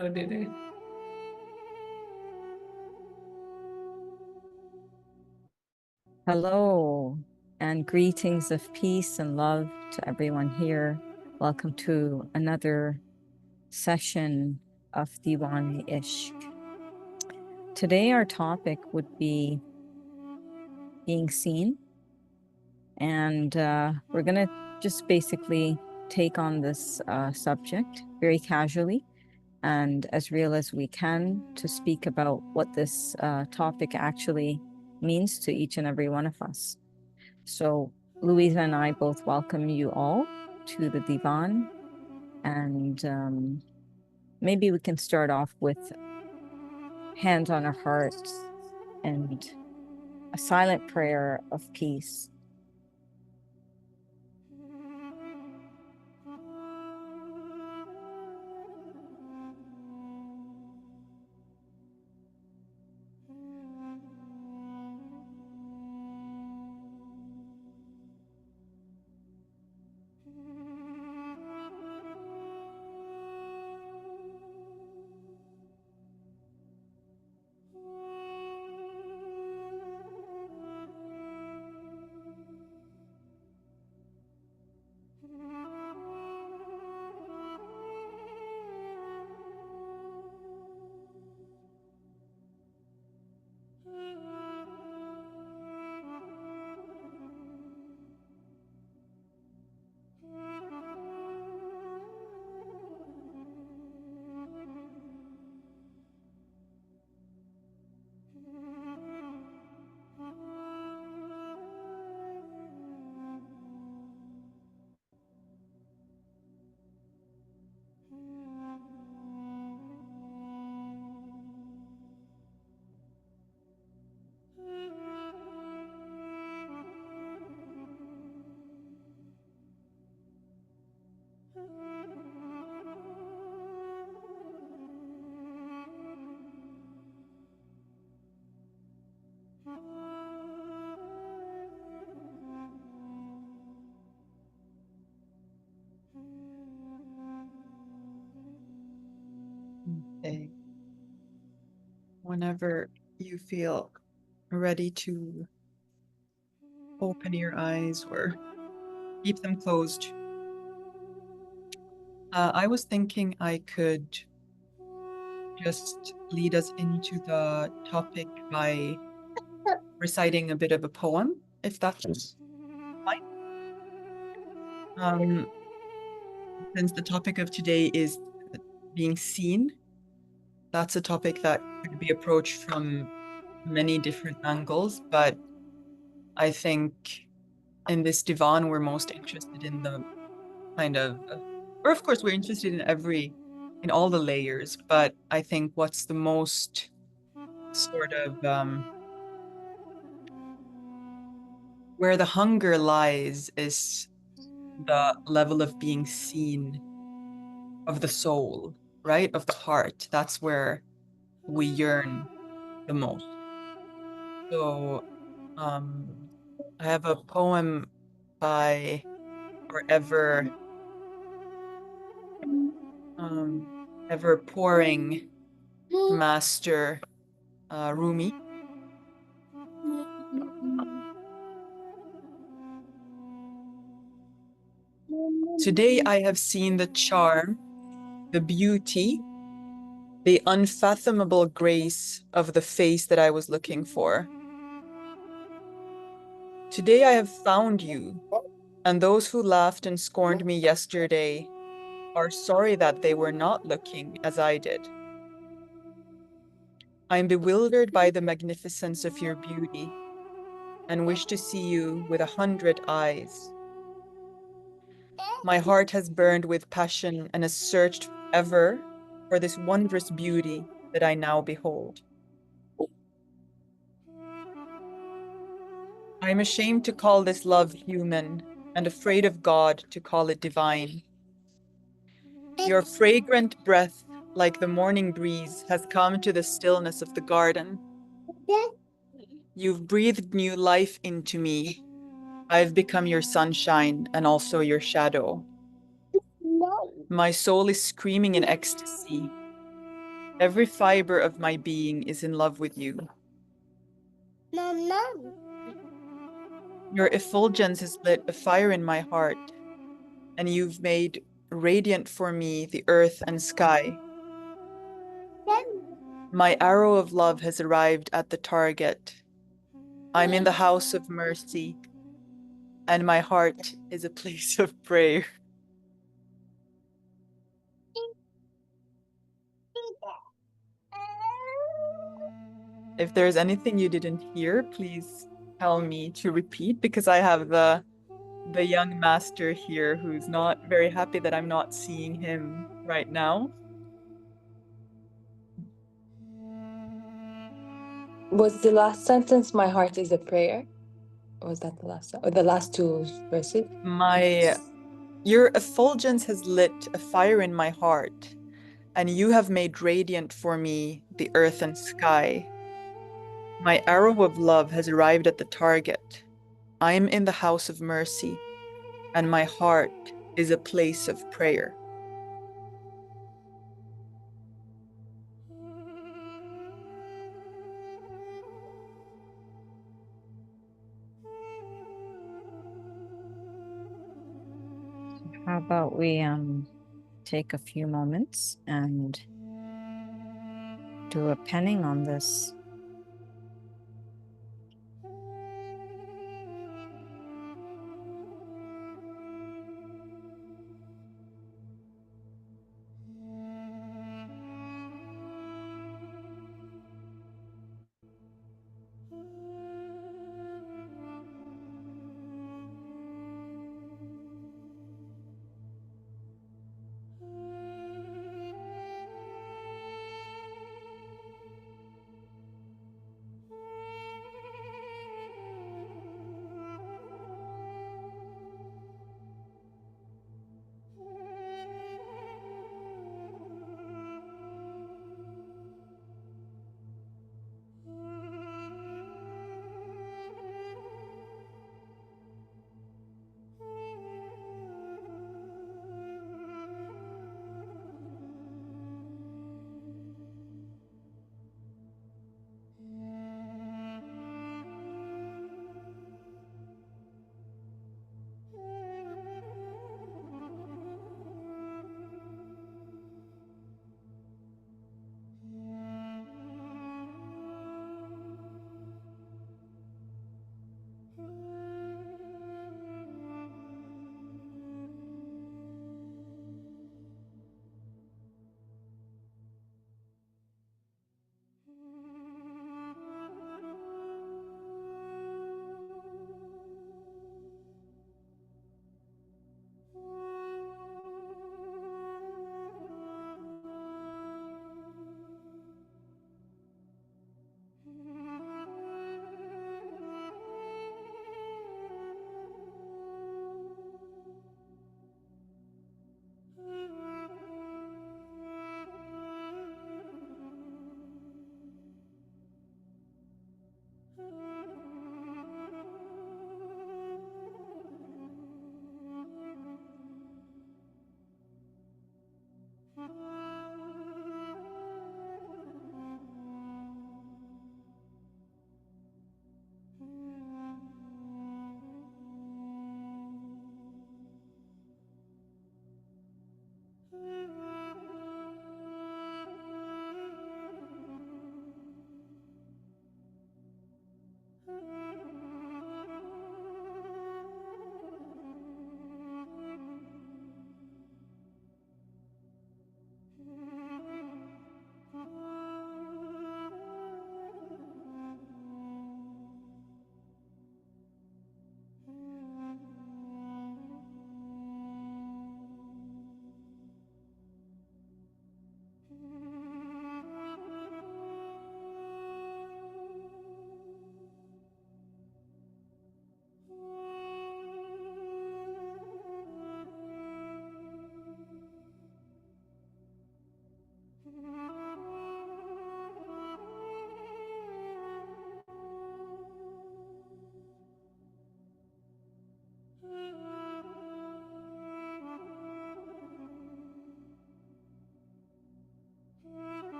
Oh, did it? Hello, and greetings of peace and love to everyone here. Welcome to another session of Divaan Ishq. Today, our topic would be being seen, and we're going to just basically take on this subject very casually and as real as we can to speak about what this topic actually means to each and every one of us. So Louisa and I both welcome you all to the Divan, and maybe we can start off with hands on our hearts and a silent prayer of peace. Okay. Whenever you feel ready to open your eyes or keep them closed, I was thinking I could just lead us into the topic by reciting a bit of a poem, if that's fine. Um, since the topic of today is being seen, that's a topic that could be approached from many different angles, but I think in this divan, we're most interested in the kind of, or of course, we're interested in all the layers, but I think what's the most sort of where the hunger lies is the level of being seen of the soul, right? Of the heart. That's where we yearn the most. So, um, I have a poem by our um, ever pouring master Rumi. Today I have seen the charm, the beauty, the unfathomable grace of the face that I was looking for. Today I have found you, and those who laughed and scorned me yesterday are sorry that they were not looking as I did. I am bewildered by the magnificence of your beauty and wish to see you with 100 eyes. My heart has burned with passion and has searched ever for this wondrous beauty that I now behold. I am ashamed to call this love human and afraid of God to call it divine. Your fragrant breath, like the morning breeze, has come to the stillness of the garden. You've breathed new life into me. I've become your sunshine and also your shadow. My soul is screaming in ecstasy. Every fiber of my being is in love with you. Your effulgence has lit a fire in my heart, and you've made radiant for me the earth and sky. My arrow of love has arrived at the target. I'm in the house of mercy, and my heart is a place of prayer. If there's anything you didn't hear, please tell me to repeat because I have the young master here who's not very happy that I'm not seeing him right now. Was the last sentence "My heart is a prayer"? Or was that the last or the last two verses? Your effulgence has lit a fire in my heart, and you have made radiant for me the earth and sky. My arrow of love has arrived at the target. I am in the house of mercy, and my heart is a place of prayer. How about we take a few moments and do a penning on this?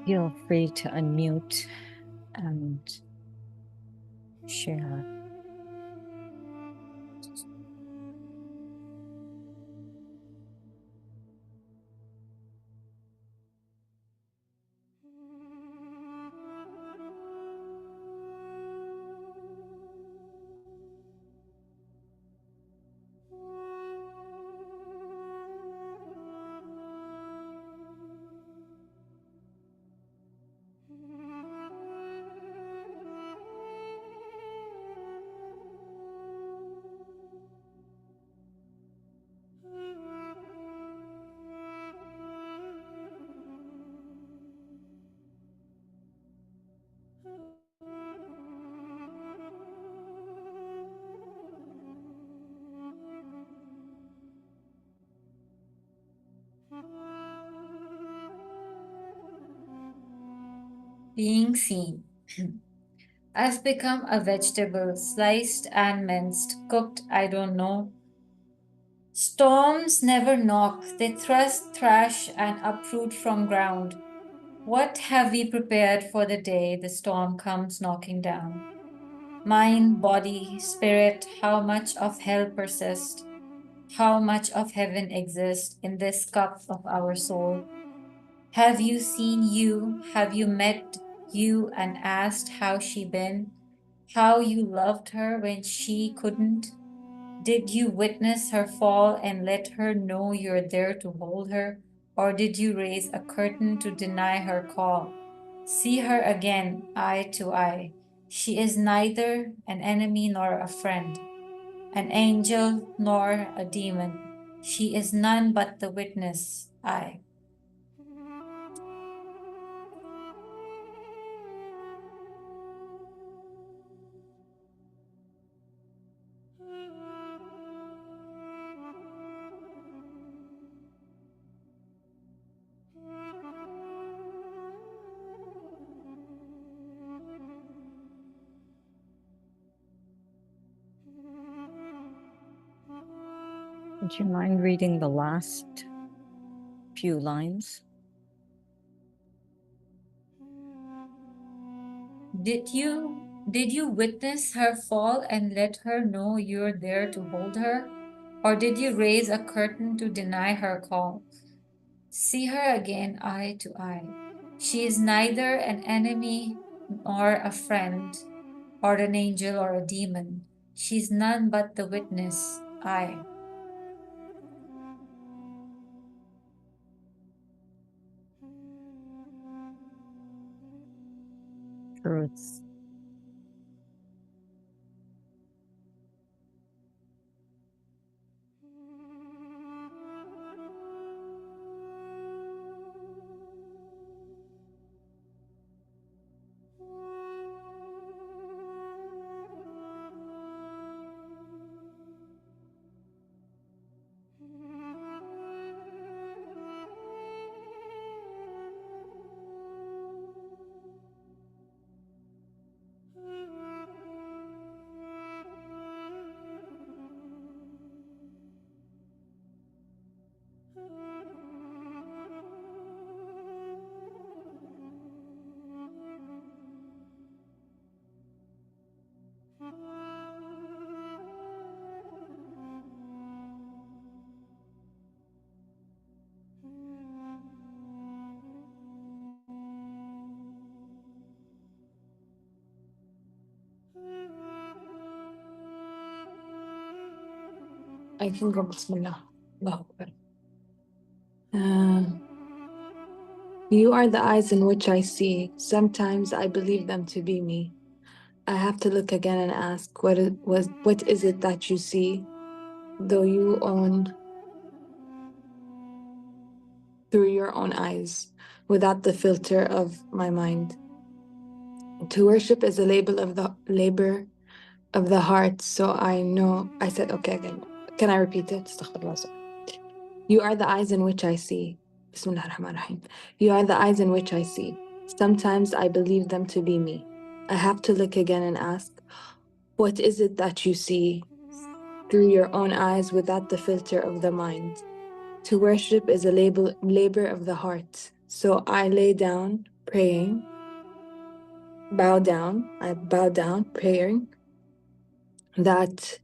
Feel free to unmute and share. Being seen. I've become a vegetable, sliced and minced, cooked, I don't know. Storms never knock, they thrust, thrash, and uproot from ground. What have we prepared for the day the storm comes knocking down? Mind, body, spirit, how much of hell persists? How much of heaven exists in this cup of our soul? Have you seen you? Have you met you and asked how she been? How you loved her when she couldn't? Did you witness her fall and let her know you're there to hold her? Or did you raise a curtain to deny her call? See her again, eye to eye. She is neither an enemy nor a friend, an angel nor a demon. She is none but the witness, I. Would you mind reading the last few lines? Did you witness her fall and let her know you're there to hold her? Or did you raise a curtain to deny her call? See her again eye to eye. She is neither an enemy nor a friend, or an angel or a demon. She's none but the witness, I. Truths. I can go Bismillah. Allahu Akbar. You are the eyes in which I see. Sometimes I believe them to be me. I have to look again and ask, what is it that you see? Though you own through your own eyes, without the filter of my mind. To worship is a labor of the heart, so I know. I said, okay, again. Can I repeat it? Astaghfirullah. You are the eyes in which I see. Bismillah ar-Rahman ar-Rahim. You are the eyes in which I see. Sometimes I believe them to be me. I have to look again and ask, what is it that you see? Through your own eyes, without the filter of the mind. To worship is a labor of the heart, so I lay down praying, bow down, I bow down, praying that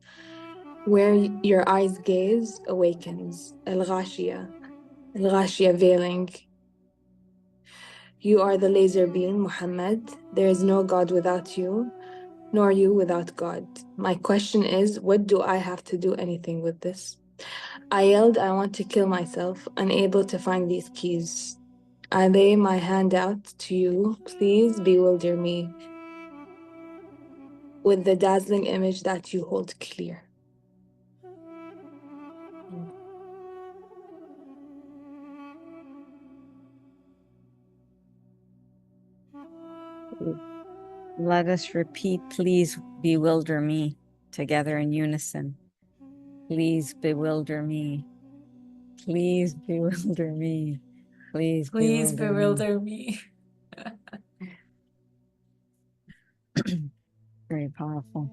where your eyes gaze awakens, al-ghashiyah, al-ghashiyah veiling. You are the laser beam, Muhammad. There is no God without you, nor you without God. My question is, what do I have to do anything with this? I yelled, I want to kill myself, unable to find these keys. I lay my hand out to you, please bewilder me with the dazzling image that you hold clear. Let us repeat, please bewilder me, together in unison. Please bewilder me. Please bewilder me. Please bewilder me. Very powerful.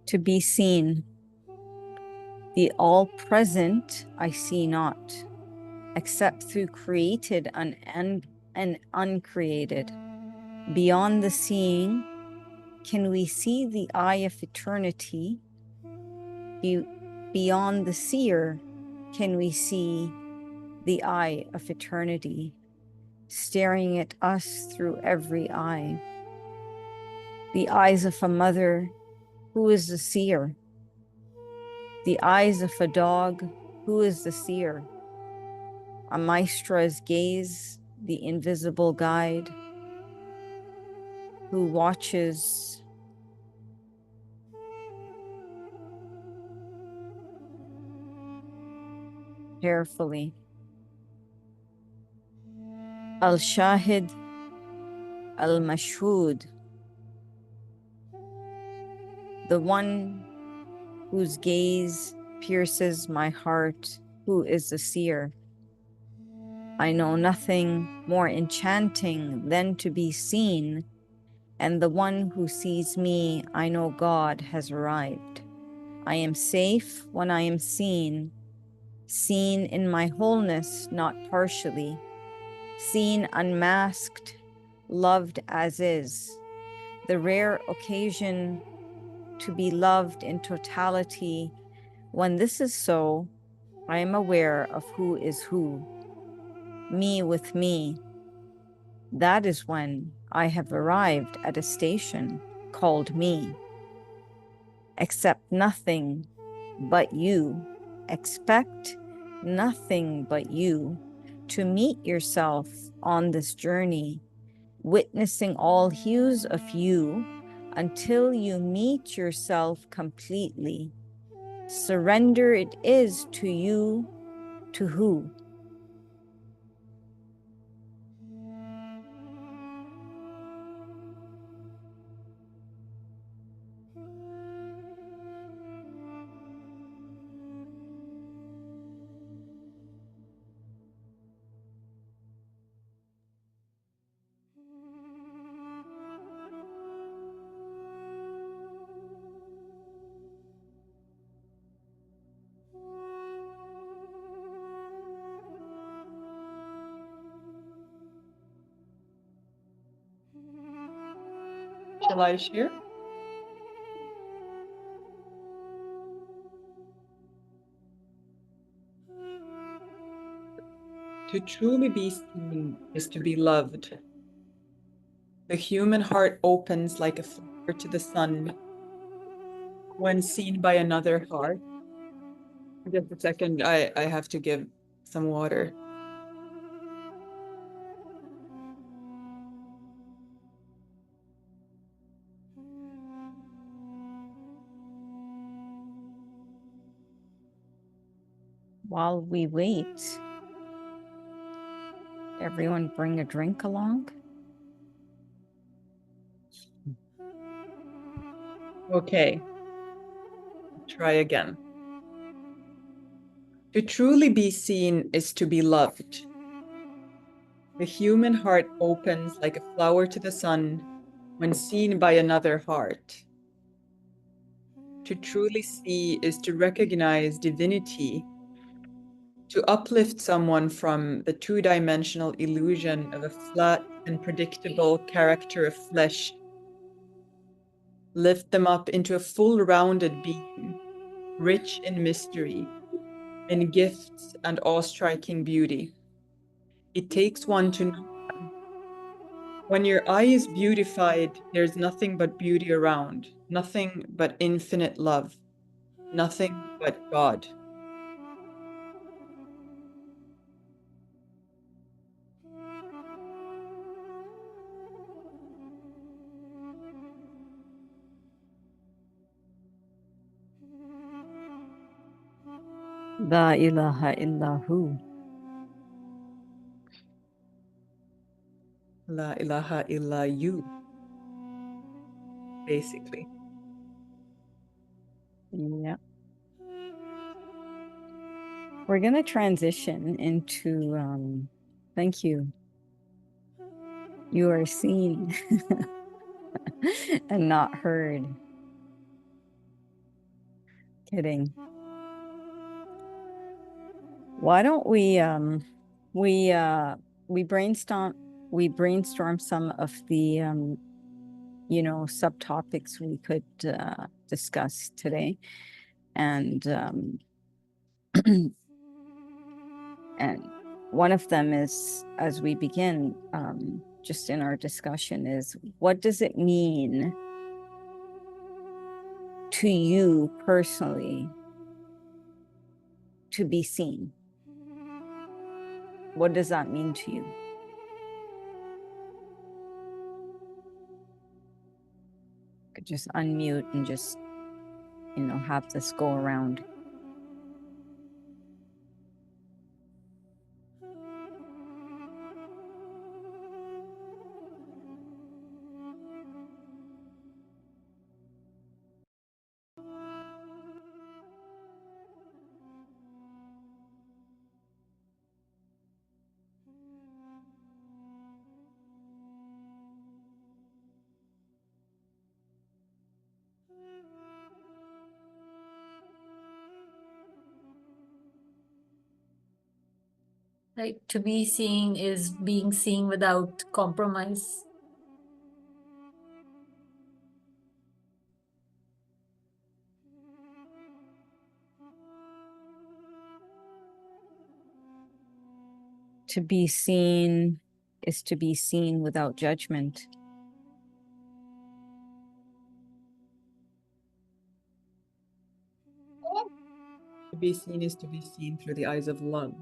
To be seen. The all-present I see not, except through created and uncreated. Beyond the seeing, can we see the eye of eternity? Beyond the seer, can we see the eye of eternity, staring at us through every eye? The eyes of a mother, who is the seer? The eyes of a dog, who is the seer? A maestra's gaze, the invisible guide, who watches carefully. Al-Shahid, Al-Mashhud, the one whose gaze pierces my heart, who is the seer. I know nothing more enchanting than to be seen, and the one who sees me, I know God has arrived. I am safe when I am seen in my wholeness, not partially, seen unmasked, loved as is. The rare occasion to be loved in totality. When this is so, I am aware of who is who, me with me. That is when I have arrived at a station called me. Accept nothing but you. Expect nothing but you to meet yourself on this journey, witnessing all hues of you until you meet yourself completely. Surrender it is to you, to who? Shall I share? To truly be seen is to be loved. The human heart opens like a flower to the sun when seen by another heart. Just a second, I have to give some water. While we wait, everyone bring a drink along. Okay, try again. To truly be seen is to be loved. The human heart opens like a flower to the sun when seen by another heart. To truly see is to recognize divinity to uplift someone from the two-dimensional illusion of a flat and predictable character of flesh, lift them up into a full-rounded being, rich in mystery, in gifts and awe-striking beauty. It takes one to know one. When your eye is beautified, there's nothing but beauty around, nothing but infinite love, nothing but God. La ilaha illahu. La ilaha illa you, basically. Yeah. We're going to transition into, thank you. You are seen and not heard. Kidding. Why don't we brainstorm some of the subtopics we could discuss today, and and one of them is, as we begin just in our discussion, is what does it mean to you personally to be seen? What does that mean to you? Could just unmute and just have this go around. Like, to be seen is being seen without compromise. To be seen is to be seen without judgment. To be seen is to be seen through the eyes of love.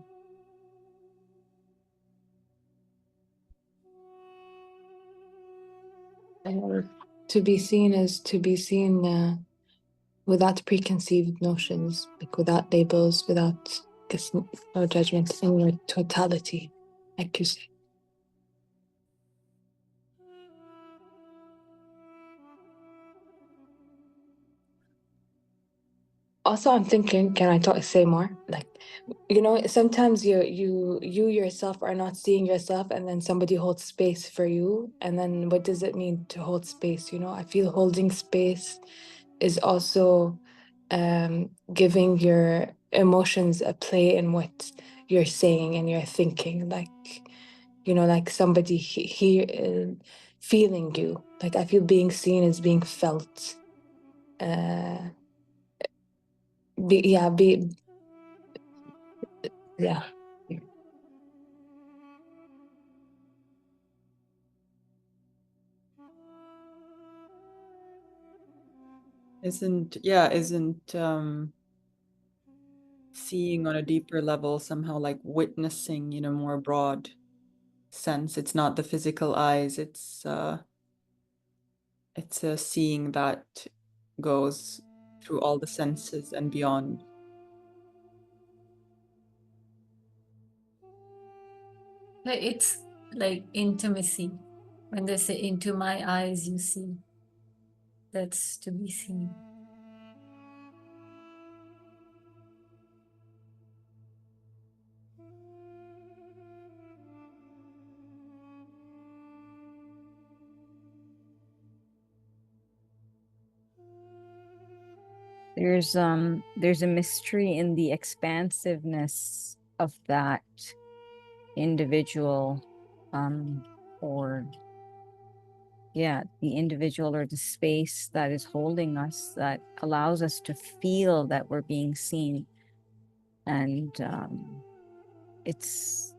To be seen is to be seen without preconceived notions, like without labels, without no judgment, in your totality, like you say. Also, I'm thinking, can I say more? Like, sometimes you yourself are not seeing yourself, and then somebody holds space for you. And then what does it mean to hold space? I feel holding space is also giving your emotions a play in what you're saying and you're thinking. Like, like somebody here feeling you. Like, I feel being seen is being felt. Yeah, yeah. Isn't seeing on a deeper level somehow like witnessing in a more broad sense? It's not the physical eyes, it's a seeing that goes through all the senses and beyond. Like, it's like intimacy. When they say, into my eyes you see, that's to be seen. There's a mystery in the expansiveness of that individual, or the individual or the space that is holding us, that allows us to feel that we're being seen. And it's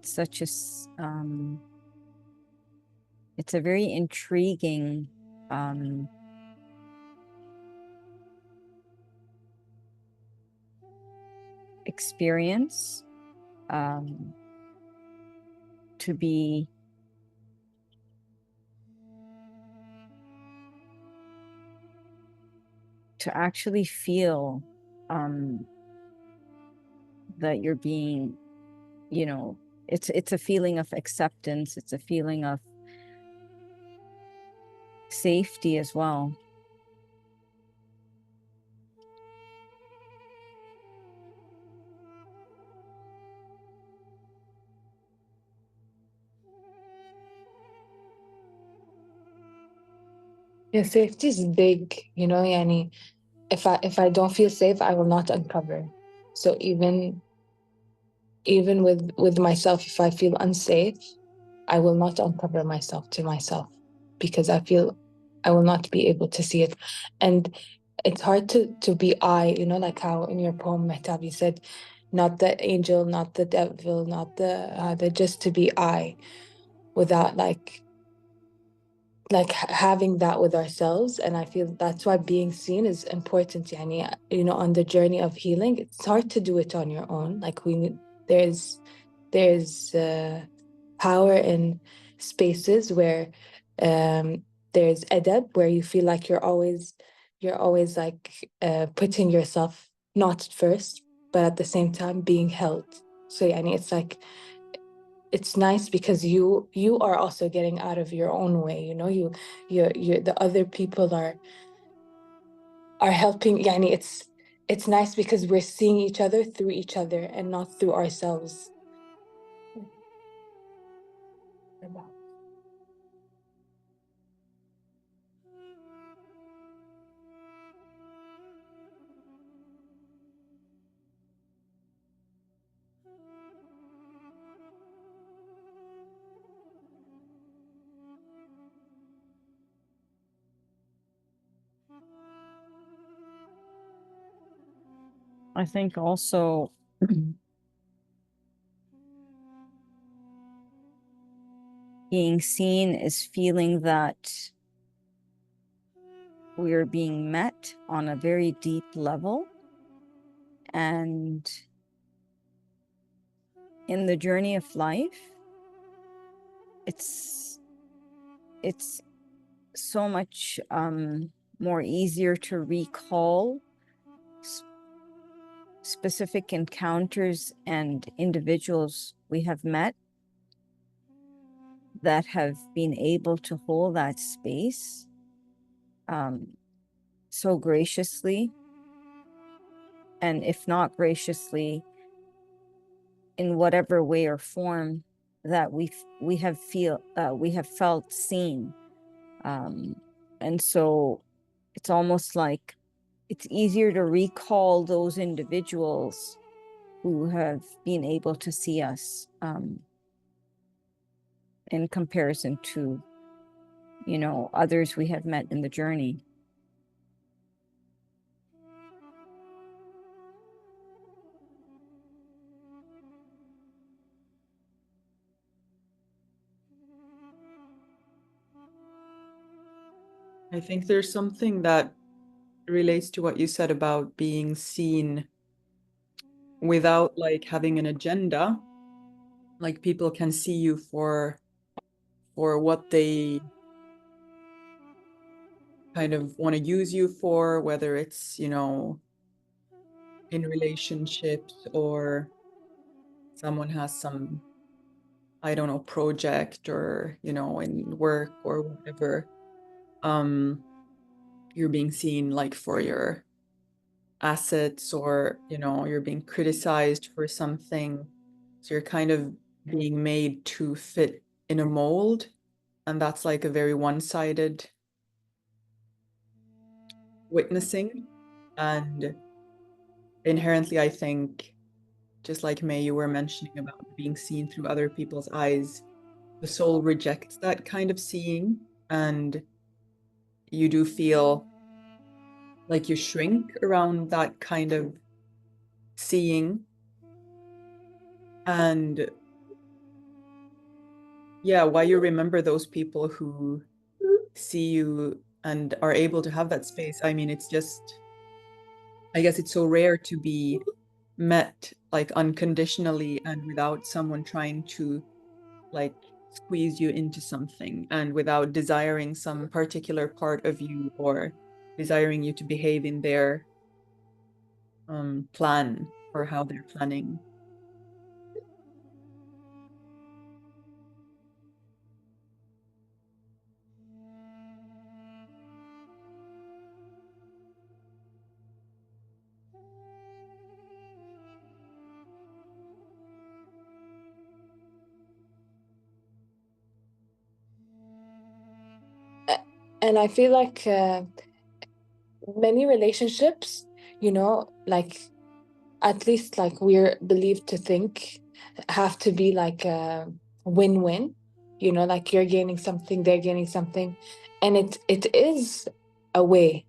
such a it's a very intriguing experience, to actually feel that you're being, it's a feeling of acceptance. It's a feeling of safety as well. Yeah, safety is big, yani if I don't feel safe, I will not uncover. So even with myself, if I feel unsafe, I will not uncover myself to myself, because I feel I will not be able to see it. And it's hard to be I, like how in your poem, Mehtab, you said, not the angel, not the devil, not the just to be I, without having that with ourselves. And I feel that's why being seen is important. Yani, on the journey of healing, it's hard to do it on your own. Like there's power in spaces where there's adab, where you feel like you're always like putting yourself not first, but at the same time being held. So yani, it's like it's nice because you are also getting out of your own way. You the other people are helping. Yani, it's nice because we're seeing each other through each other and not through ourselves. I think also being seen is feeling that we're being met on a very deep level. And in the journey of life, it's so much more easier to recall specific encounters and individuals we have met that have been able to hold that space so graciously, and if not graciously, in whatever way or form that we have felt seen. And so it's almost like it's easier to recall those individuals who have been able to see us in comparison to, others we have met in the journey. I think there's something that relates to what you said about being seen without like having an agenda. Like people can see you for what they kind of want to use you for, whether it's, in relationships, or someone has some, I don't know, project, or, in work or whatever. You're being seen like for your assets, or, you're being criticized for something. So you're kind of being made to fit in a mold. And that's like a very one-sided witnessing. And inherently, I think just like May, you were mentioning about being seen through other people's eyes, the soul rejects that kind of seeing, and you do feel like you shrink around that kind of seeing. And yeah, why you remember those people who see you and are able to have that space. I mean, it's just, I guess it's so rare to be met like unconditionally and without someone trying to like squeeze you into something and without desiring some particular part of you or desiring you to behave in their plan or how they're planning. And I feel like many relationships, like at least like we're believed to think, have to be like a win-win, like you're gaining something, they're gaining something, and it is a way.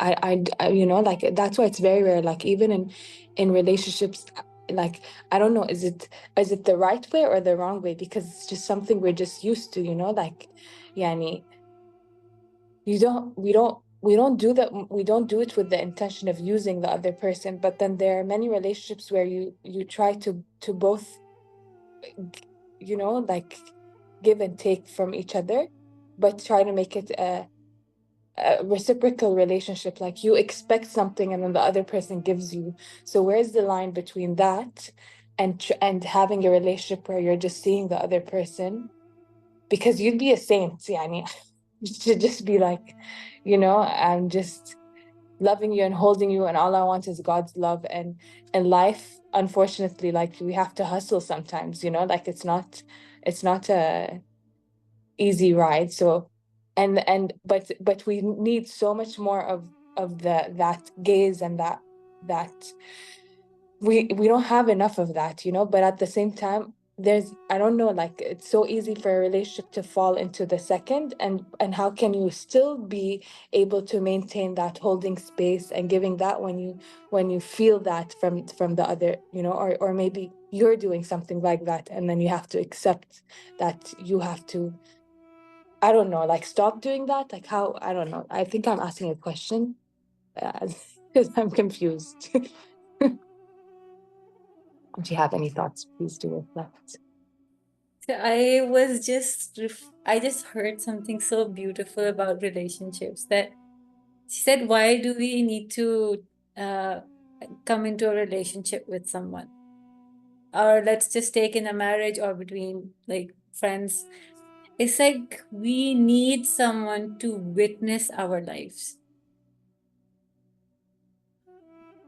Like that's why it's very rare. Like even in relationships, like I don't know, is it the right way or the wrong way? Because it's just something we're just used to, like, yani, you don't we don't do that. We don't do it with the intention of using the other person, but then there are many relationships where you try to both, like give and take from each other, but try to make it a reciprocal relationship. Like you expect something and then the other person gives you. So where's the line between that and having a relationship where you're just seeing the other person? Because you'd be a saint, yani, to just be like, I'm just loving you and holding you, and all I want is God's love. And life, unfortunately, like we have to hustle sometimes, like it's not a easy ride. So but we need so much more of that gaze and that we don't have enough of that, but at the same time, I don't know, like it's so easy for a relationship to fall into the second, and how can you still be able to maintain that holding space and giving that when you feel that from the other, or maybe you're doing something like that and then you have to accept that you have to, I don't know, like stop doing that. Like how, I don't know, I think I'm asking a question because I'm confused. If you have any thoughts, please do reflect. I just heard something so beautiful about relationships, that she said, why do we need to uh, come into a relationship with someone? Or let's just take in a marriage or between like friends. It's like we need someone to witness our lives,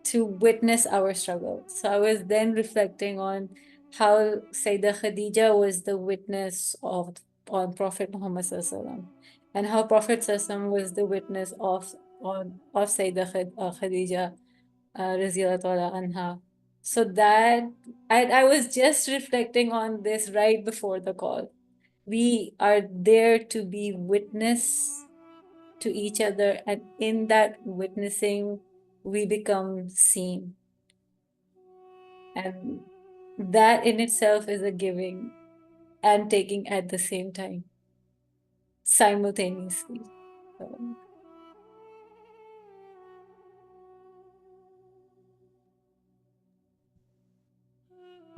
to witness our struggle. So I was then reflecting on how Sayyidah Khadija was the witness on Prophet Muhammad Sallallahu, and how Prophet Sallallahu was the witness of Sayyidah Khadija Raziyallahu Ta'ala anha. So that I was just reflecting on this right before the call. We are there to be witness to each other, and in that witnessing, we become seen. And that in itself is a giving and taking at the same time, simultaneously. So,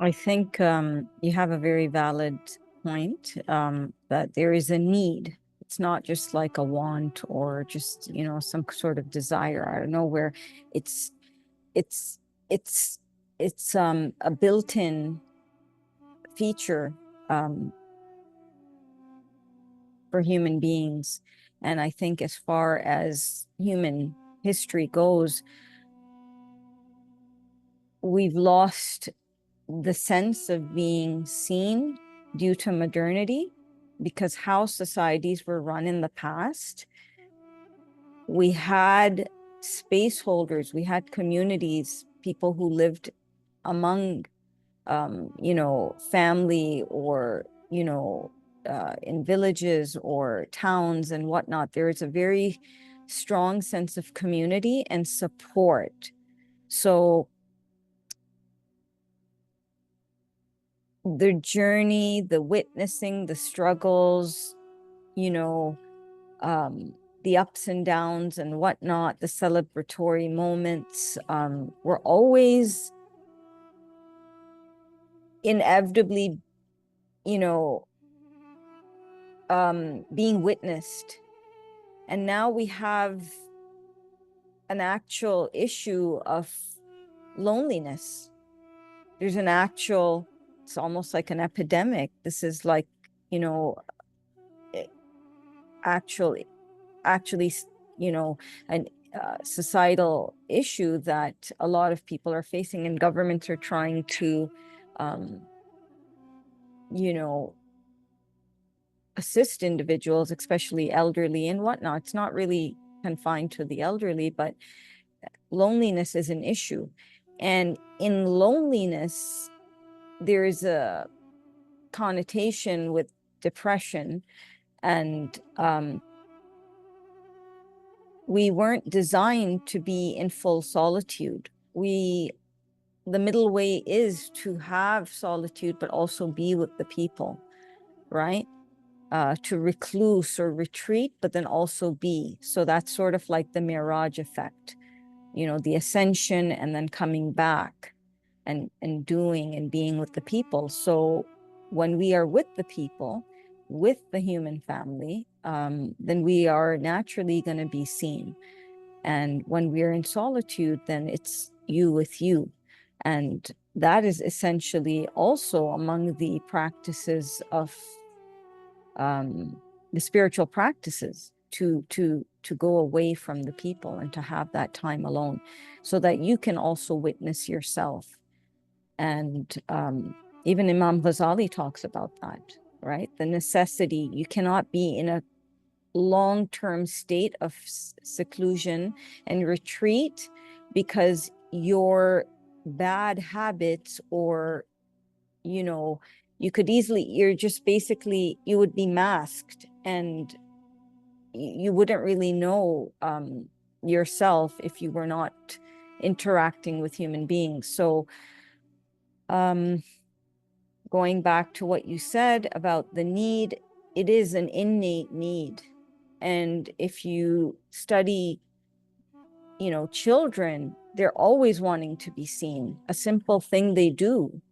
I think you have a very valid point, that there is a need. It's not just like a want or just, some sort of desire out of nowhere. It's it's it's a built-in feature for human beings. And I think as far as human history goes, we've lost the sense of being seen due to modernity, because how societies were run in the past, we had space holders, we had communities, people who lived among family, or, in villages or towns and whatnot, there is a very strong sense of community and support. So the journey, the witnessing, the struggles, the ups and downs and whatnot, the celebratory moments, were always inevitably, being witnessed. And now we have an actual issue of loneliness. There's an actual, it's almost like an epidemic. This is like, actually, an societal issue that a lot of people are facing, and governments are trying to, assist individuals, especially elderly and whatnot. It's not really confined to the elderly, but loneliness is an issue. And in loneliness, there is a connotation with depression, and we weren't designed to be in full solitude. The middle way is to have solitude, but also be with the people, right? To recluse or retreat, but then also be. So that's sort of like the mirage effect, the ascension and then coming back and doing and being with the people. So when we are with the people, with the human family, then we are naturally going to be seen. And when we're in solitude, then it's you with you. And that is essentially also among the practices of the spiritual practices, to go away from the people and to have that time alone, so that you can also witness yourself. And even Imam Ghazali talks about that, right? The necessity, you cannot be in a long-term state of seclusion and retreat, because your bad habits, or you could easily, you're just basically, you would be masked, and you wouldn't really know yourself if you were not interacting with human beings. So going back to what you said about the need, it is an innate need. And if you study, children, they're always wanting to be seen. A simple thing they do,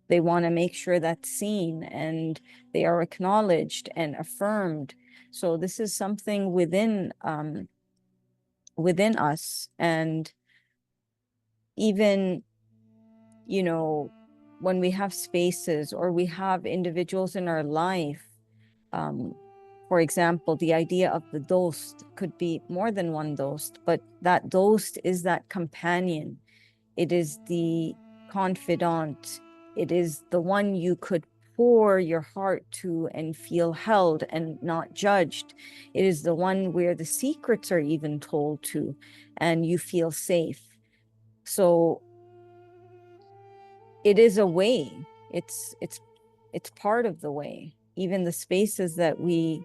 they want to make sure that's seen and they are acknowledged and affirmed. So this is something within us. And even, when we have spaces or we have individuals in our life, for example, the idea of the dost could be more than one dost, but that dost is that companion. It is the confidant. It is the one you could pour your heart to and feel held and not judged. It is the one where the secrets are even told to and you feel safe. So it is a way. It's part of the way. Even the spaces that we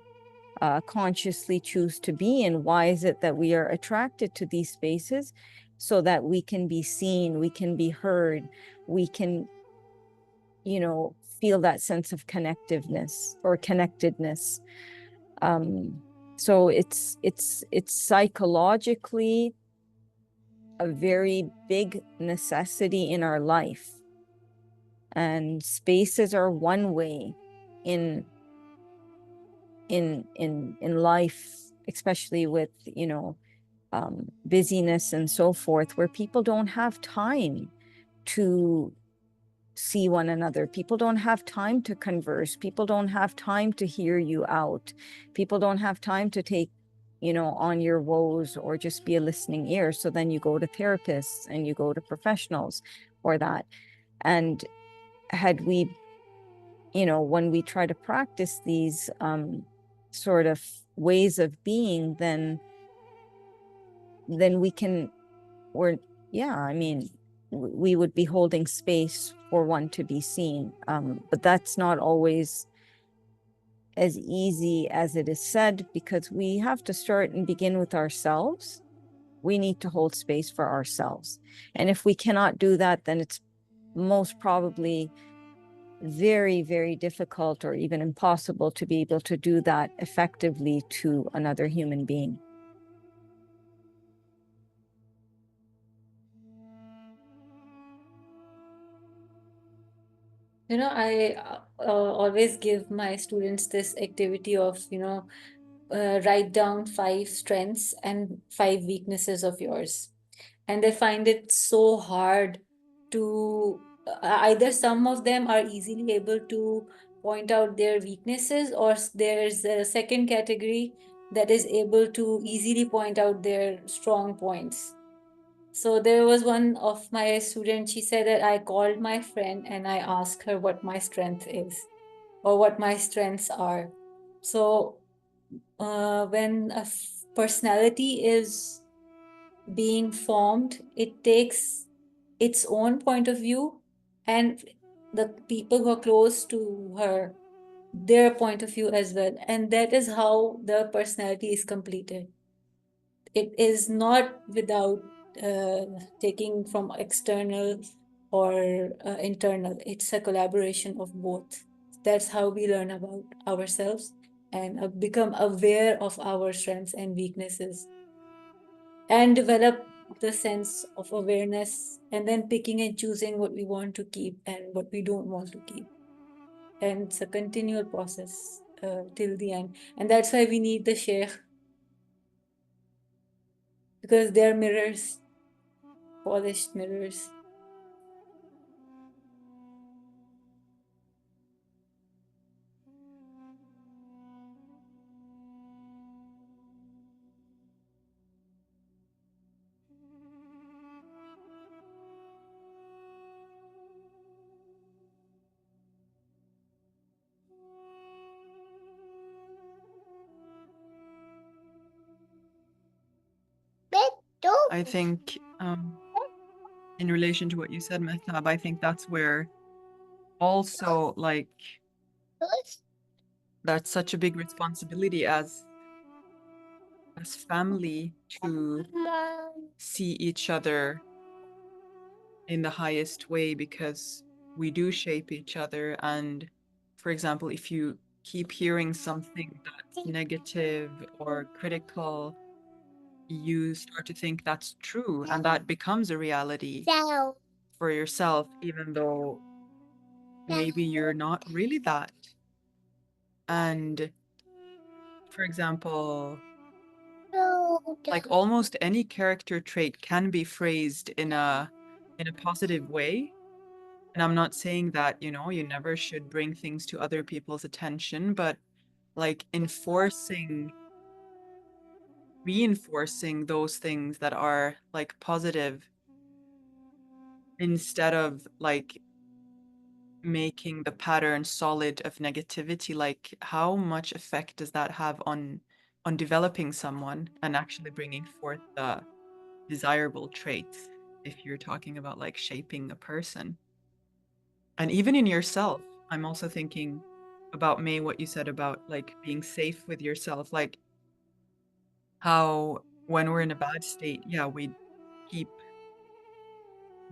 consciously choose to be in. Why is it that we are attracted to these spaces? So that we can be seen, we can be heard, we can, feel that sense of connectiveness or connectedness. So it's psychologically a very big necessity in our life. And spaces are one way in life, especially with, busyness and so forth, where people don't have time to see one another. People don't have time to converse. People don't have time to hear you out. People don't have time to take, on your woes or just be a listening ear. So then you go to therapists and you go to professionals for that. And had we, when we try to practice these sort of ways of being, then we can, we would be holding space for one to be seen. But that's not always as easy as it is said, because we have to start and begin with ourselves. We need to hold space for ourselves. And if we cannot do that, then it's most probably very, very difficult or even impossible to be able to do that effectively to another human being. I always give my students this activity of, write down 5 strengths and 5 weaknesses of yours. And they find it so hard to either some of them are easily able to point out their weaknesses, or there's a second category that is able to easily point out their strong points. So there was one of my students, she said that I called my friend and I asked her what my strength is or what my strengths are. So when a personality is being formed, it takes its own point of view and the people who are close to her, their point of view as well. And that is how the personality is completed. It is not without taking from external or internal. It's a collaboration of both. That's how we learn about ourselves and become aware of our strengths and weaknesses and develop the sense of awareness, and then picking and choosing what we want to keep and what we don't want to keep. And it's a continual process till the end. And that's why we need the sheikh, because they're mirrors, polished mirrors. I think in relation to what you said, Mehtab, I think that's where also like that's such a big responsibility as family to see each other in the highest way, because we do shape each other. And for example, if you keep hearing something that's negative or critical, you start to think that's true, and that becomes a reality for yourself, even though maybe you're not really that. And for example, like almost any character trait can be phrased in a positive way. And I'm not saying that, you never should bring things to other people's attention, but like reinforcing those things that are like positive, instead of like making the pattern solid of negativity. Like how much effect does that have on developing someone and actually bringing forth the desirable traits, if you're talking about like shaping a person? And even in yourself, I'm also thinking about, May, what you said about like being safe with yourself, like how when we're in a bad state, yeah, we keep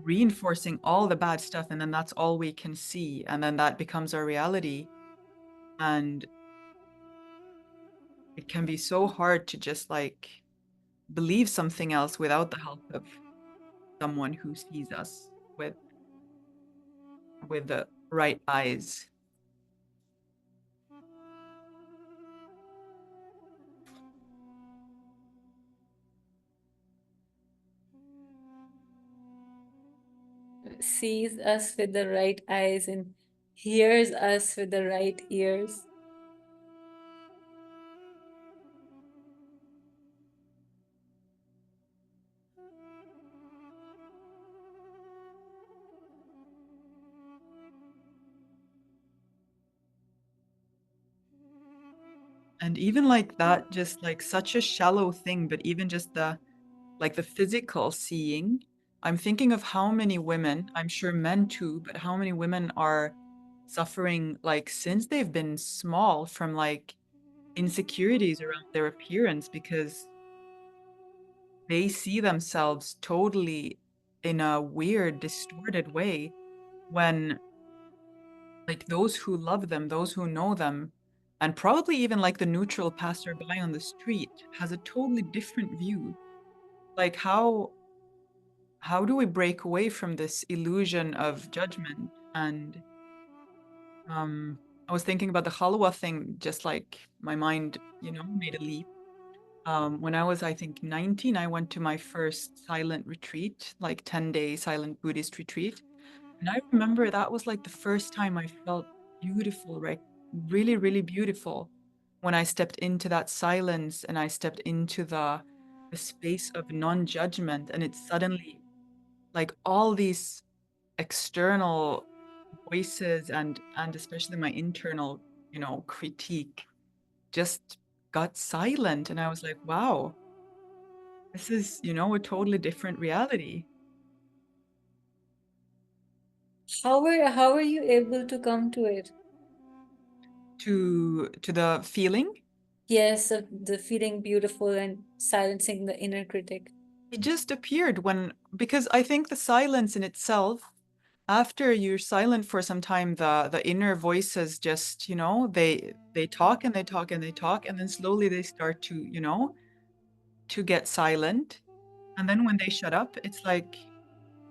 reinforcing all the bad stuff, and then that's all we can see, and then that becomes our reality. And it can be so hard to just like believe something else without the help of someone who sees us with the right eyes. Sees us with the right eyes and hears us with the right ears. And even like that, just like such a shallow thing, but even just the like the physical seeing, I'm thinking of how many women, I'm sure men too, but how many women are suffering like since they've been small from like insecurities around their appearance because they see themselves totally in a weird, distorted way when like those who love them, those who know them, and probably even like the neutral passerby on the street has a totally different view. Like how do we break away from this illusion of judgment? And I was thinking about the halwa thing, just like my mind, made a leap. When I was, I think, 19, I went to my first silent retreat, like 10-day silent Buddhist retreat. And I remember that was like the first time I felt beautiful, right? Really, really beautiful when I stepped into that silence and I stepped into the space of non-judgment. And it's suddenly like all these external voices and especially my internal, critique just got silent. And I was like, wow, this is, a totally different reality. How are you able to come to it? To the feeling, Yes, the feeling beautiful and silencing the inner critic. it just appeared because I think the silence in itself, after you're silent for some time, the inner voices just, they talk and they talk and they talk, and then slowly they start to, to get silent. And then when they shut up, it's like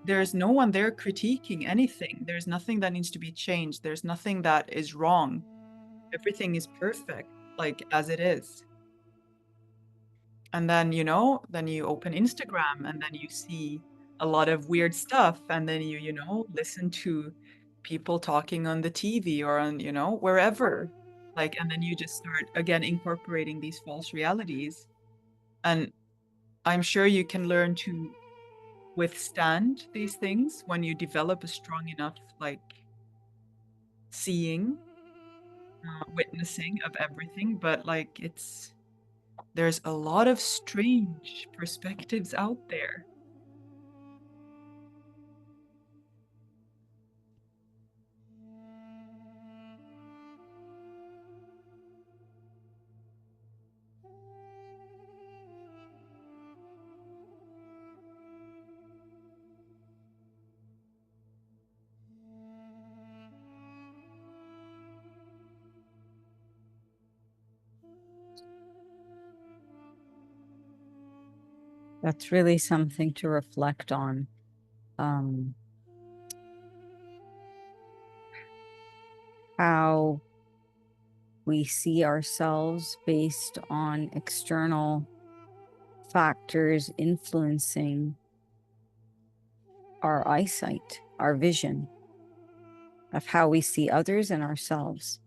there's no one there critiquing anything. There's nothing that needs to be changed. There's nothing that is wrong. Everything is perfect, like as it is. And then, then you open Instagram and then you see a lot of weird stuff. And then you listen to people talking on the TV or on, wherever. Like, and then you just start again incorporating these false realities. And I'm sure you can learn to withstand these things when you develop a strong enough, like, seeing, witnessing of everything. But like, there's a lot of strange perspectives out there. That's really something to reflect on. How we see ourselves based on external factors influencing our eyesight, our vision of how we see others and ourselves.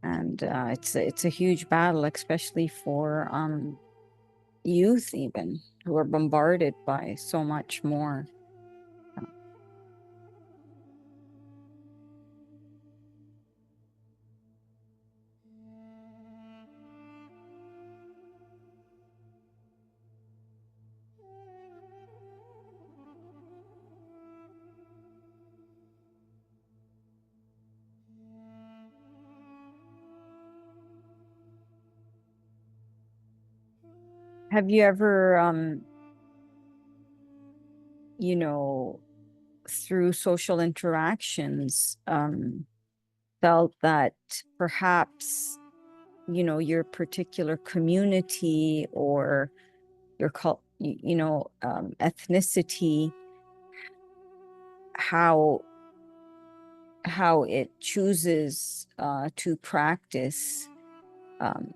And it's a huge battle, especially for youth, even who are bombarded by so much more. Have you ever, through social interactions, felt that perhaps, your particular community or your ethnicity, how it chooses to practice, um,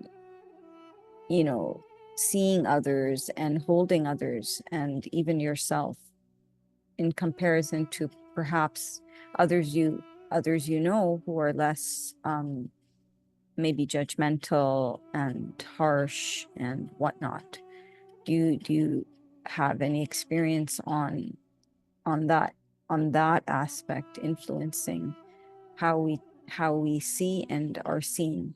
seeing others and holding others and even yourself in comparison to perhaps others who are less maybe judgmental and harsh and whatnot. Do you have any experience on that aspect influencing how we see and are seen?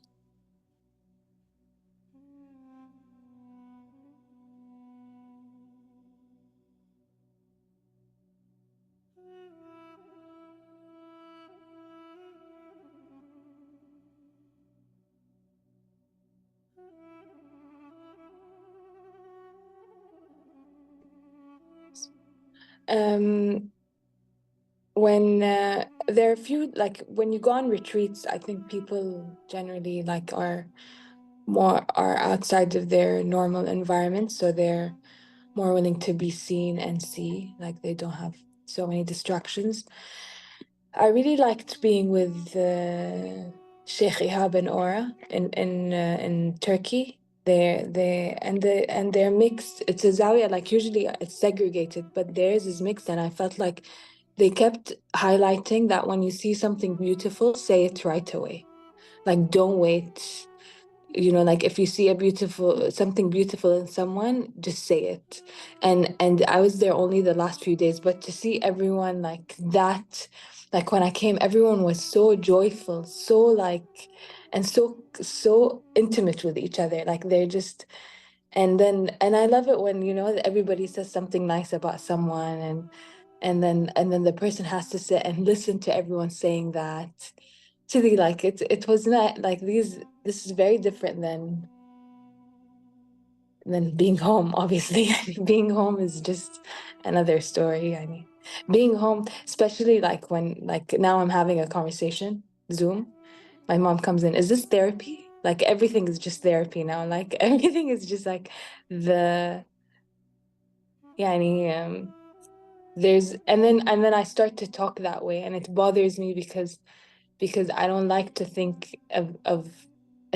Um, when there are a few, like when you go on retreats, I think people generally like are outside of their normal environment, so they're more willing to be seen and see, like they don't have so many distractions. I really liked being with Sheikh Ihab and Ora in Turkey. They're mixed. It's a zawiya, like usually it's segregated, but theirs is mixed, and I felt like they kept highlighting that when you see something beautiful, say it right away. Like don't wait, like if you see something beautiful in someone, just say it. And I was there only the last few days, but to see everyone like that, like when I came, everyone was so joyful, so like, and so intimate with each other, like they're just. And I love it when everybody says something nice about someone, and then the person has to sit and listen to everyone saying that. To the like it was not like this is very different than being home, obviously. Being home is just another story. I mean, being home, especially like when, like now I'm having a conversation, Zoom, my mom comes in, is this therapy? Like everything is just therapy now. Like everything is just like the yeah, there's and then I start to talk that way, and it bothers me because I don't like to think of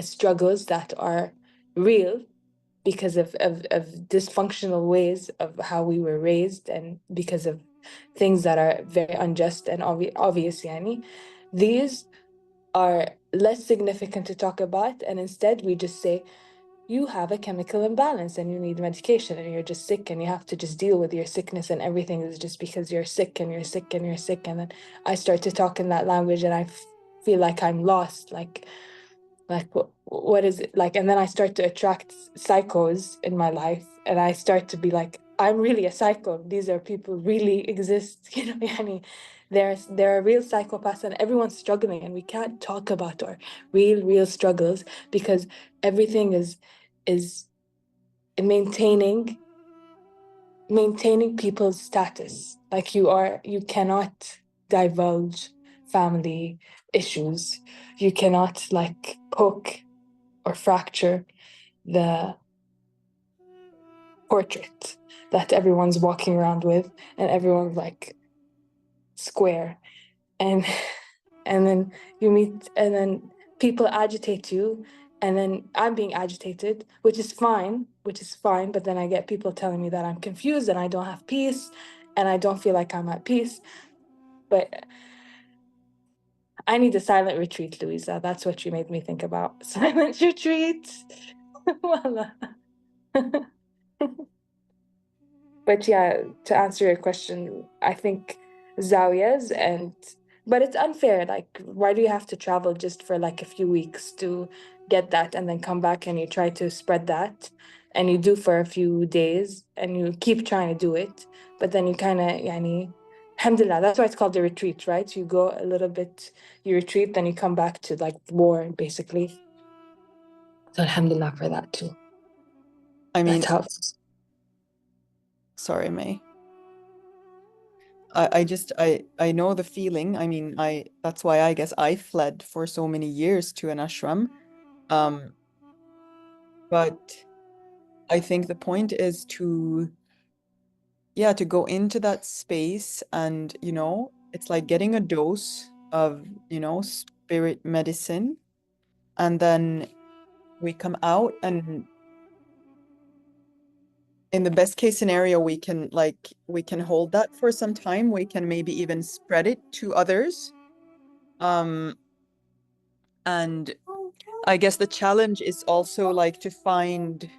struggles that are real because of dysfunctional ways of how we were raised, and because of things that are very unjust and obvious. Yani. These are less significant to talk about, and instead we just say, you have a chemical imbalance and you need medication and you're just sick and you have to just deal with your sickness, and everything is just because you're sick and you're sick and you're sick. And then I start to talk in that language, and I feel like I'm lost. Like what is it like? And then I start to attract psychos in my life, and I start to be like, I'm really a psycho. These are people really exist. Yani, there are real psychopaths, and everyone's struggling, and we can't talk about our real struggles because everything is maintaining people's status. Like you cannot divulge family issues. You cannot like poke or fracture the portrait that everyone's walking around with, and everyone's like square. And and then you meet, and then people agitate you, and then I'm being agitated, which is fine, but then I get people telling me that I'm confused and I don't have peace, and I don't feel like I'm at peace. But I need a silent retreat, Louisa. That's what you made me think about. Silent retreat. Voila. But yeah, to answer your question, I think zawiyas, but it's unfair. Like, why do you have to travel just for like a few weeks to get that and then come back and you try to spread that, and you do for a few days and you keep trying to do it, but then you kind of, yani, alhamdulillah, that's why it's called the retreat, right? You go a little bit, you retreat, then you come back to like war, basically. So alhamdulillah for that too. I mean, That's how. sorry, May. I know the feeling. I mean, that's why I guess I fled for so many years to an ashram. But I think the point is to go into that space, and it's like getting a dose of, spirit medicine, and then we come out, and in the best case scenario, we can hold that for some time. We can maybe even spread it to others. And I guess the challenge is also like to find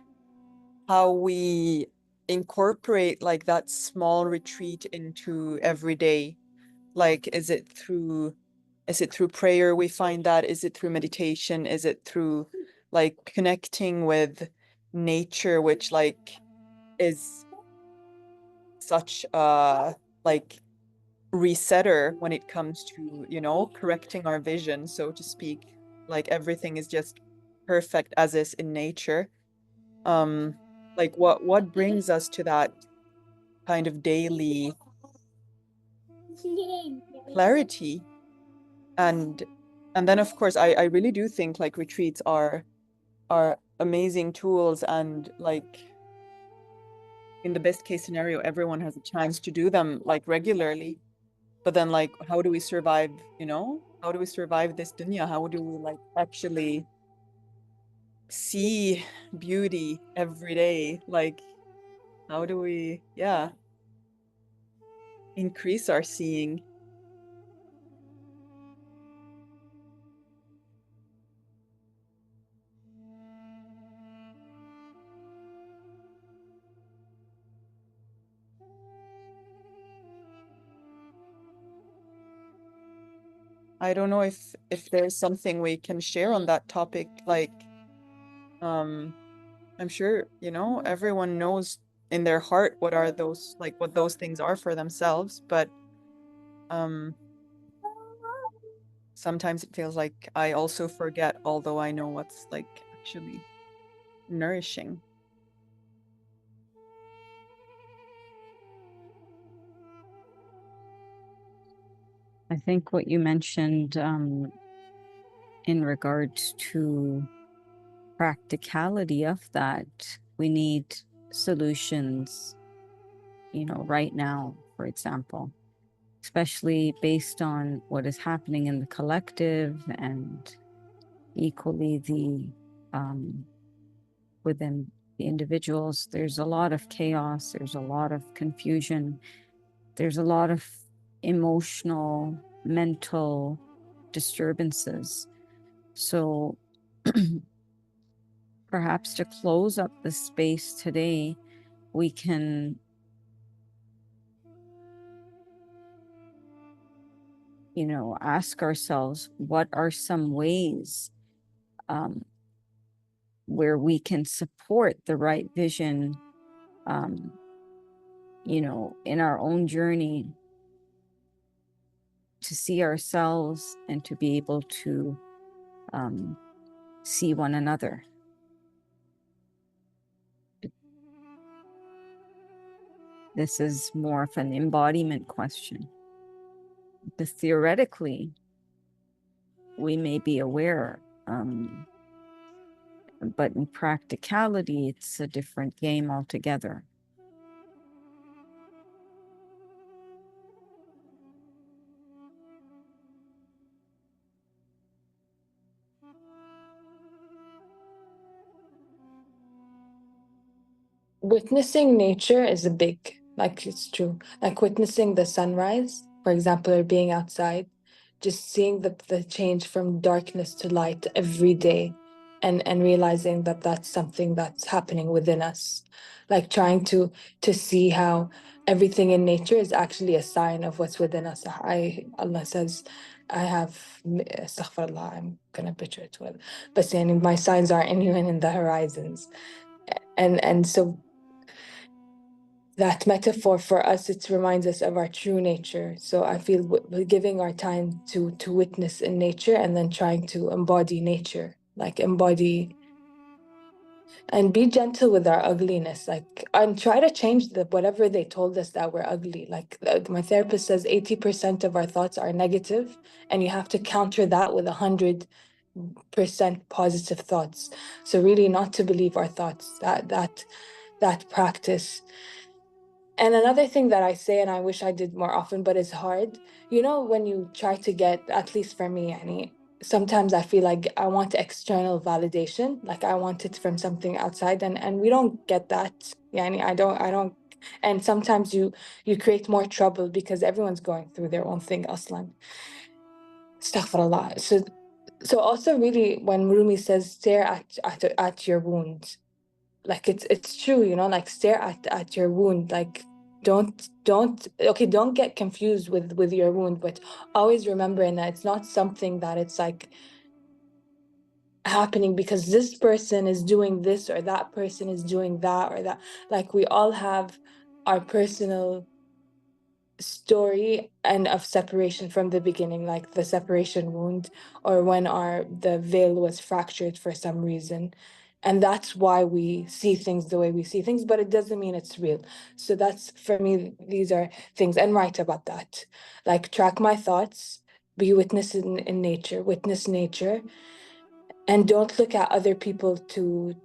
how we incorporate like that small retreat into every day. Like, is it through prayer we find that? Is it through meditation? Is it through like connecting with nature, which like is such a like resetter when it comes to, correcting our vision, so to speak. Like everything is just perfect as is in nature. Like what brings us to that kind of daily clarity. And then of course I really do think like retreats are amazing tools, and like in the best case scenario everyone has a chance to do them like regularly. But then like how do we survive, how do we survive this dunya? How do we like actually see beauty every day? Like how do we increase our seeing? I don't know if there's something we can share on that topic. Like, I'm sure, everyone knows in their heart what are those, like what those things are for themselves, but sometimes it feels like I also forget, although I know what's like actually nourishing. I think what you mentioned in regards to practicality of that, we need solutions, right now, for example, especially based on what is happening in the collective, and equally within the individuals. There's a lot of chaos, there's a lot of confusion, there's a lot of emotional, mental disturbances. So perhaps to close up the space today, we can, ask ourselves, what are some ways where we can support the right vision, in our own journey, to see ourselves and to be able to see one another. This is more of an embodiment question. Because theoretically, we may be aware, but in practicality, it's a different game altogether. Witnessing nature is a big, like it's true. Like witnessing the sunrise, for example, or being outside, just seeing the change from darkness to light every day, and realizing that that's something that's happening within us. Like trying to see how everything in nature is actually a sign of what's within us. Allah says, I have, astaghfirullah, I'm gonna butcher it well, but saying my signs are even in the horizons. And so that metaphor for us, it reminds us of our true nature. So I feel giving our time to witness in nature, and then trying to embody nature, like embody and be gentle with our ugliness, like, and try to change whatever they told us that we're ugly. Like my therapist says, 80% of our thoughts are negative, and you have to counter that with 100% positive thoughts. So really, not to believe our thoughts. That practice. And another thing that I say, and I wish I did more often, but it's hard, when you try to get, at least for me, Annie, sometimes I feel like I want external validation, like I want it from something outside, and we don't get that. Yani, I don't, and sometimes you create more trouble because everyone's going through their own thing, aslan. Astaghfirullah. So also really, when Rumi says stare at your wound, like it's true, like stare at your wound, like don't get confused with your wound, but always remembering that it's not something that it's like happening because this person is doing this or that person is doing that or that. Like we all have our personal story and of separation from the beginning, like the separation wound, or when the veil was fractured for some reason. And that's why we see things the way we see things, but it doesn't mean it's real. So that's, for me, these are things, and write about that. Like, track my thoughts, be witness in nature, witness nature, and don't look at other people to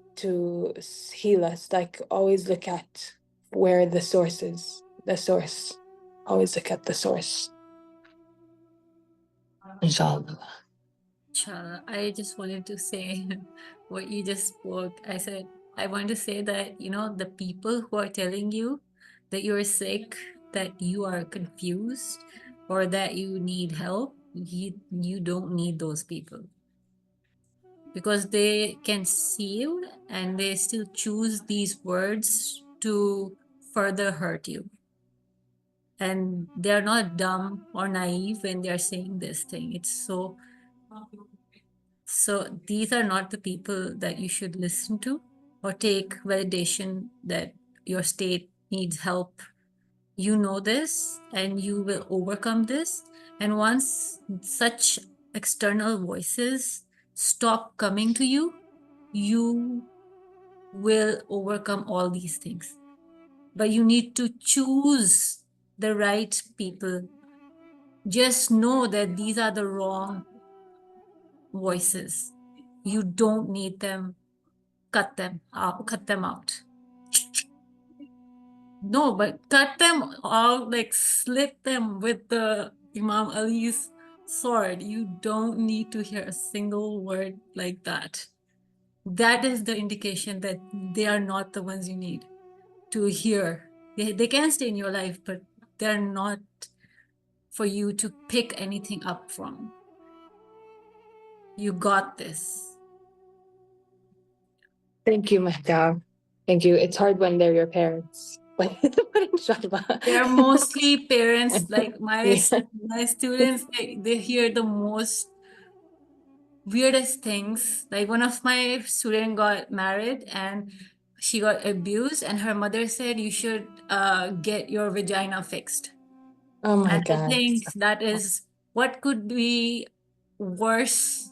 heal us. Like, always look at where the source is, the source. Always look at the source. Inshallah. Inshallah, I just wanted to say what you just spoke. I want to say that, the people who are telling you that you're sick, that you are confused, or that you need help, you don't need those people. Because they can see you and they still choose these words to further hurt you. And they're not dumb or naive when they're saying this thing. So these are not the people that you should listen to or take validation that your state needs help. You know this and you will overcome this. And once such external voices stop coming to you, you will overcome all these things. But you need to choose the right people. Just know that these are the wrong voices. You don't need them. Cut them out. Cut them out. No, but cut them out, like slit them with the Imam Ali's sword. You don't need to hear a single word like that. That is the indication that they are not the ones you need to hear. They can stay in your life, but they're not for you to pick anything up from. You got this. Thank you, Mahtab. Thank you. It's hard when they're your parents. But inshallah. They're mostly parents, like my Yeah. students, they hear the most weirdest things. Like, one of my student got married and she got abused, and her mother said you should get your vagina fixed. Oh my And I God. think that is what could be worse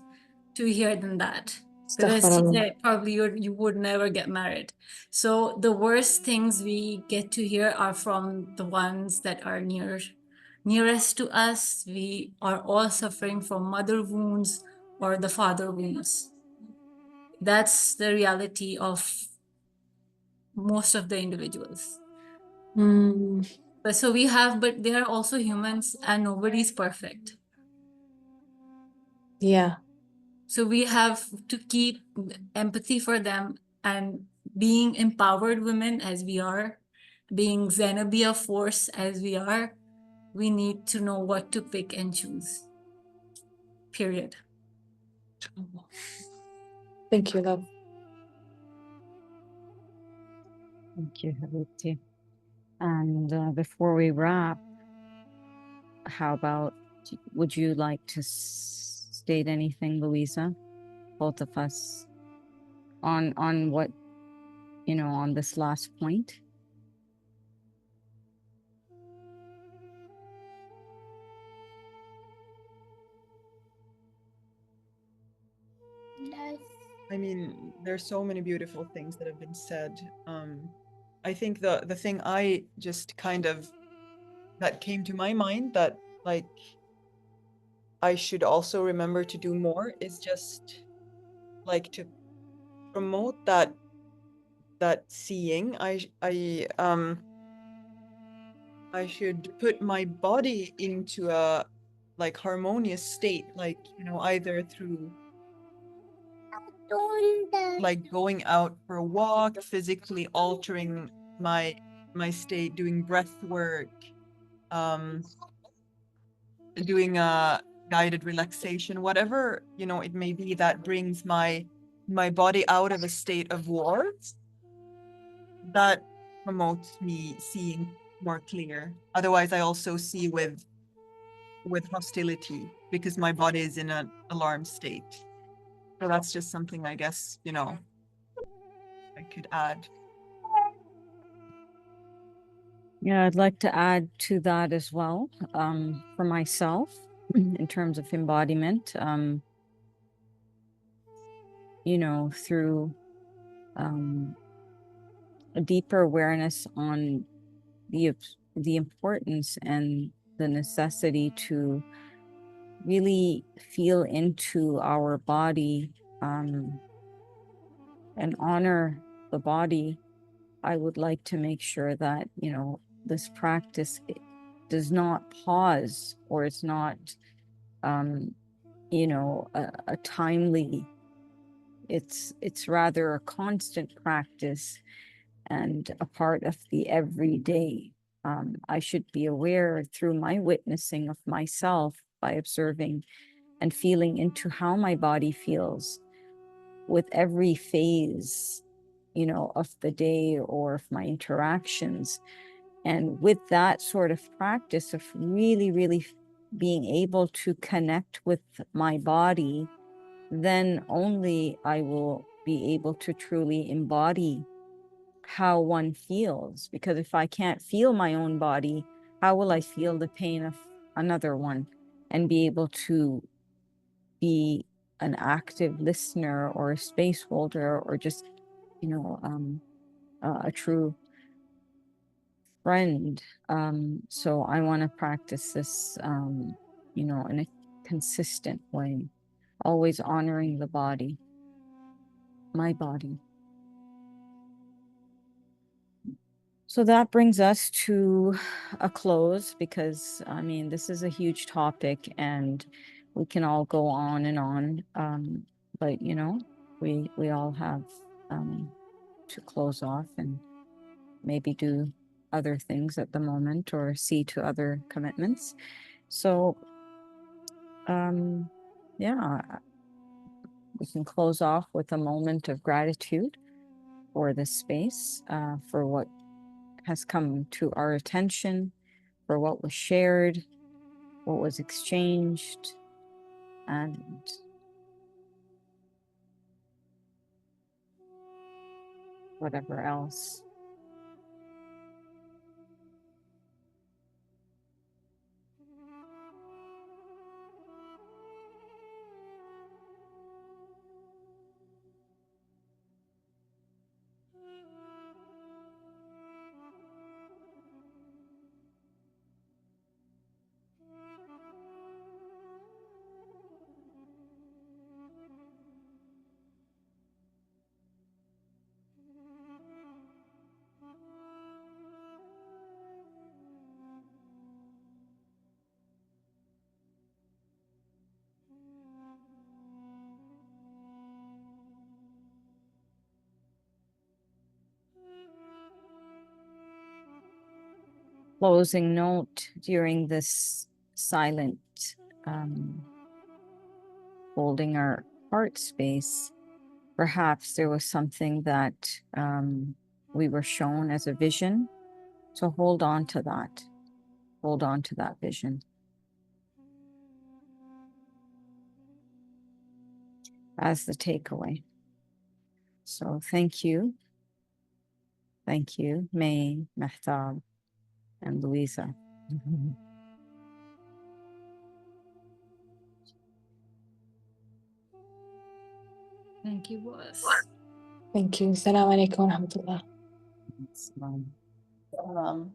to hear than that. Because she Astaghfirullah. said probably you would never get married. So the worst things we get to hear are from the ones that are nearest to us. We are all suffering from mother wounds or the father wounds. That's the reality of most of the individuals. Mm, But they are also humans and nobody's perfect. yeah. So we have to keep empathy for them, and being empowered women as we are, being Zenobia force as we are, we need to know what to pick and choose. Period. Thank you, love. Thank you, Habibti. And before we wrap, how about, would you like to state anything, Louisa? Both of us on what, on this last point? I mean, there's so many beautiful things that have been said. I think the thing I just kind of that came to my mind that, like, I should also remember to do more is just like to promote that seeing. I should put my body into a like harmonious state, like, either through like going out for a walk, physically altering my state, doing breath work, doing a guided relaxation, whatever, it may be that brings my body out of a state of war, that promotes me seeing more clear. Otherwise, I also see with hostility because my body is in an alarm state. So that's just something, I guess, I could add. Yeah, I'd like to add to that as well. For myself, in terms of embodiment, through a deeper awareness on the importance and the necessity to really feel into our body, and honor the body. I would like to make sure that, you know, this practice does not pause, or it's not, you know, a timely, it's rather a constant practice and a part of the everyday. I should be aware through my witnessing of myself by observing and feeling into how my body feels with every phase, you know, of the day or of my interactions. And with that sort of practice of really, really being able to connect with my body, then only I will be able to truly embody how one feels. Because if I can't feel my own body, how will I feel the pain of another one and be able to be an active listener or a space holder, or just, you know, a true friend. So I want to practice this, you know, in a consistent way, always honoring the body, my body. So that brings us to a close, because I mean, this is a huge topic and we can all go on and on. But you know, we all have to close off and maybe do other things at the moment, or see to other commitments. So yeah, we can close off with a moment of gratitude for this space, for what has come to our attention, for what was shared, what was exchanged, and whatever else. Closing note during this silent holding our heart space, perhaps there was something that we were shown as a vision. So hold on to that. Hold on to that vision as the takeaway. So thank you. Thank you, May, Mehtab, and Louisa. Thank you, boss. Thank you. Assalamu alaikum wa rahmatullah. Salam. Um,